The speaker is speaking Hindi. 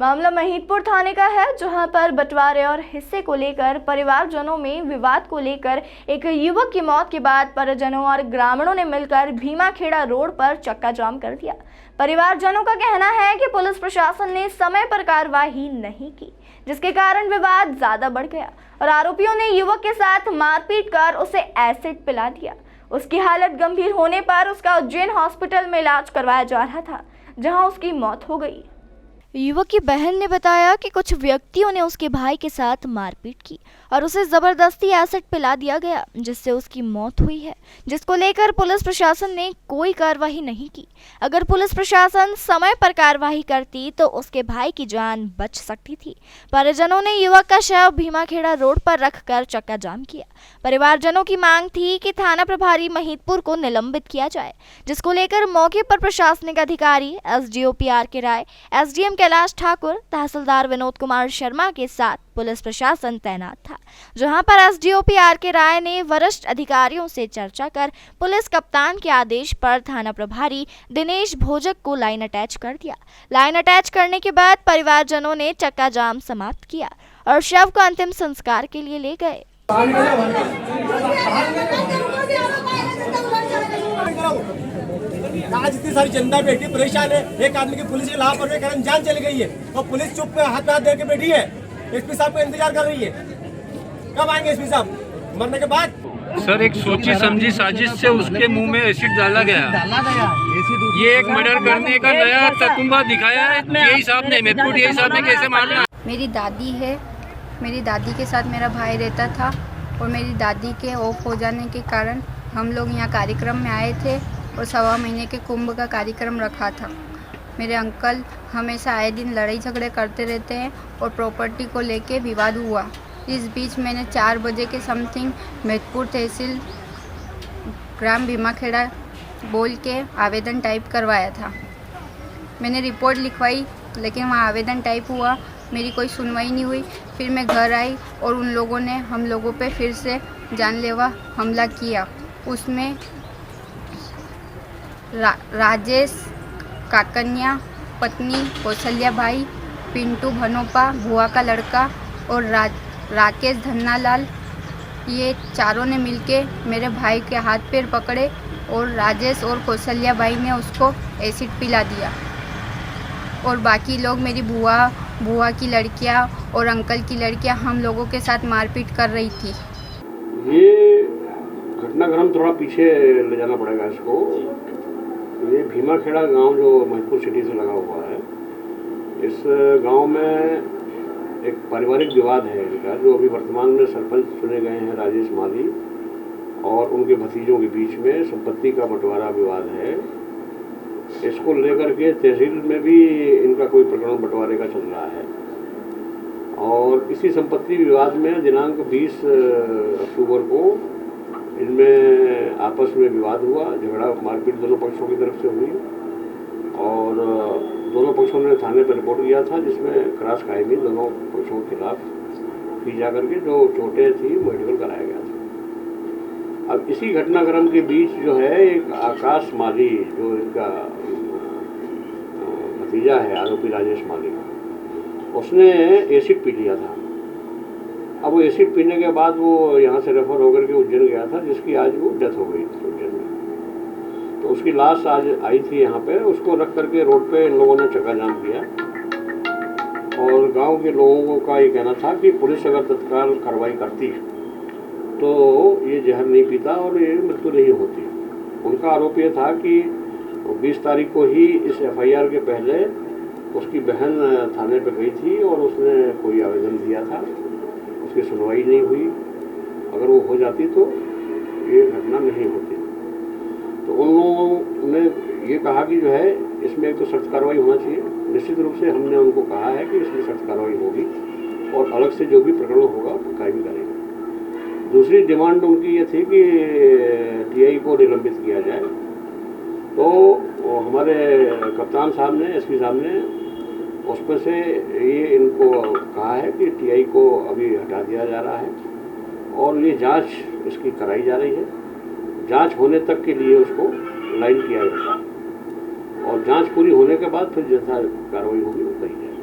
मामला महिदपुर थाने का है, जहां पर बंटवारे और हिस्से को लेकर परिवारजनों में विवाद को लेकर एक युवक की मौत के बाद परिजनों और ग्रामीणों ने मिलकर भीमाखेड़ा रोड पर चक्का जाम कर दिया। परिवारजनों का कहना है कि पुलिस प्रशासन ने समय पर कार्रवाई नहीं की, जिसके कारण विवाद ज्यादा बढ़ गया और आरोपियों ने युवक के साथ मारपीट कर उसे एसिड पिला दिया। उसकी हालत गंभीर होने पर उसका उज्जैन हॉस्पिटल में इलाज करवाया जा रहा था, जहां उसकी मौत हो गई। युवक की बहन ने बताया कि कुछ व्यक्तियों ने उसके भाई के साथ मारपीट की और उसे जबरदस्ती एसिड पिला दिया गया, जिससे उसकी मौत हुई है, जिसको लेकर पुलिस प्रशासन ने कोई कार्रवाई नहीं की। अगर पुलिस प्रशासन समय पर कार्रवाई करती तो उसके भाई की जान बच सकती थी। परिजनों ने युवक का शव भीमाखेड़ा रोड पर रखकर चक्का जाम किया। परिवारजनों की मांग थी कि थाना प्रभारी महिदपुर को निलंबित किया जाए, जिसको लेकर मौके पर प्रशासनिक अधिकारी एसडीओ पीआर के राय, एसडीएम कैलाश ठाकुर, तहसीलदार विनोद कुमार शर्मा के साथ पुलिस प्रशासन तैनात था। जहां पर एसडीओ पीआर के राय ने वरिष्ठ अधिकारियों से चर्चा कर पुलिस कप्तान के आदेश पर थाना प्रभारी दिनेश भोजक को लाइन अटैच कर दिया। लाइन अटैच करने के बाद परिवारजनों ने चक्का जाम समाप्त किया और शव को अंतिम संस्कार के लिए ले गए। आज इतनी सारी जनता बैठी परेशान है, एक आदमी की पुलिस के लापरवाही कारण जान चली गई है और पुलिस चुप पे हाथ दे के बैठी है। एसपी साहब को इंतजार कर रही है, कब आएंगे एसपी साहब मरने के बाद? सर, एक सोची समझी साजिश से उसके मुंह में एसिड डाला गया। ये एक मर्डर करने का नया तजुर्बा दिखाया है डीआई साहब ने, महदपुर डीआई साहब ने। कैसे मारना? मेरी दादी है, मेरी दादी के साथ मेरा भाई रहता था और मेरी दादी के ऑफ हो जाने के कारण हम लोग यहाँ कार्यक्रम में आए थे और 1.25 महीने के कुंभ का कार्यक्रम रखा था। मेरे अंकल हमेशा आए दिन लड़ाई झगड़े करते रहते हैं और प्रॉपर्टी को लेके विवाद हुआ। इस बीच मैंने 4 बजे के समथिंग महदपुर तहसील ग्राम भीमाखेड़ा बोल के आवेदन टाइप करवाया था। मैंने रिपोर्ट लिखवाई, लेकिन वहाँ आवेदन टाइप हुआ, मेरी कोई सुनवाई नहीं हुई। फिर मैं घर आई और उन लोगों ने हम लोगों पे फिर से जानलेवा हमला किया। उसमें राजेश काकन्या, पत्नी कौशल्या भाई, पिंटू भनोपा भुआ का लड़का और राकेश धन्नालाल, ये चारों ने मिलके मेरे भाई के हाथ पैर पकड़े और राजेश और कौशल्या भाई ने उसको एसिड पिला दिया। और बाकी लोग मेरी बुआ की लड़कियां और अंकल की लड़कियां हम लोगों के साथ मारपीट कर रही थी। ये घटनाक्रम थोड़ा पीछे ले जाना पड़ेगा इसको। ये भीमाखेड़ा गांव जो महिदपुर सिटी से लगा हुआ है, इस गांव में एक पारिवारिक विवाद है इनका, जो अभी वर्तमान में सरपंच चुने गए हैं राजेश माली और उनके भतीजों के बीच में संपत्ति का बंटवारा विवाद है। इसको लेकर के तहसील में भी इनका कोई प्रकरण बंटवारे का चल रहा है और इसी संपत्ति विवाद में दिनांक 20 अक्टूबर को इनमें आपस में विवाद हुआ, झगड़ा मारपीट दोनों पक्षों की तरफ से हुई और दोनों पक्षों ने थाने पर रिपोर्ट किया था, जिसमें क्रॉस कायमी दोनों पक्षों के खिलाफ की जा करके जो चोटें थी मेडिकल कराया गया था। अब इसी घटनाक्रम के बीच जो है एक आकाश माली, जो इनका भतीजा है आरोपी राजेश माली, उसने एसिड पी लिया था। अब वो एसिड पीने के बाद वो यहाँ से रेफर होकर के उज्जैन गया था, जिसकी आज वो डेथ हो गई थी उज्जैन में। तो उसकी लाश आज आई थी यहाँ पे, उसको रख करके रोड पे इन लोगों ने चक्का जाम किया और गांव के लोगों का ये कहना था कि पुलिस अगर तत्काल कार्रवाई करती तो ये जहर नहीं पीता और ये मृत्यु नहीं होती। उनका आरोप ये था कि 20 तारीख को ही इस एफआईआर के पहले उसकी बहन थाने पे गई थी और उसने कोई आवेदन दिया था, उसकी सुनवाई नहीं हुई। अगर वो हो जाती तो ये घटना नहीं होती। तो उन लोगों ने ये कहा कि जो है इसमें एक तो सख्त कार्रवाई होना चाहिए। निश्चित रूप से हमने उनको कहा है कि इसमें सख्त कार्रवाई होगी और अलग से जो भी प्रकरण होगा कार्रवाई करेंगे। दूसरी डिमांड उनकी ये थी कि टीआई को निलंबित किया जाए। तो हमारे कप्तान साहब ने, एसपी साहब ने उस पर से ये इनको कहा है कि टीआई को अभी हटा दिया जा रहा है और ये जांच इसकी कराई जा रही है। जांच होने तक के लिए उसको लाइन किया जाएगा और जांच पूरी होने के बाद फिर जैसा कार्रवाई होगी वो कही जाएगी।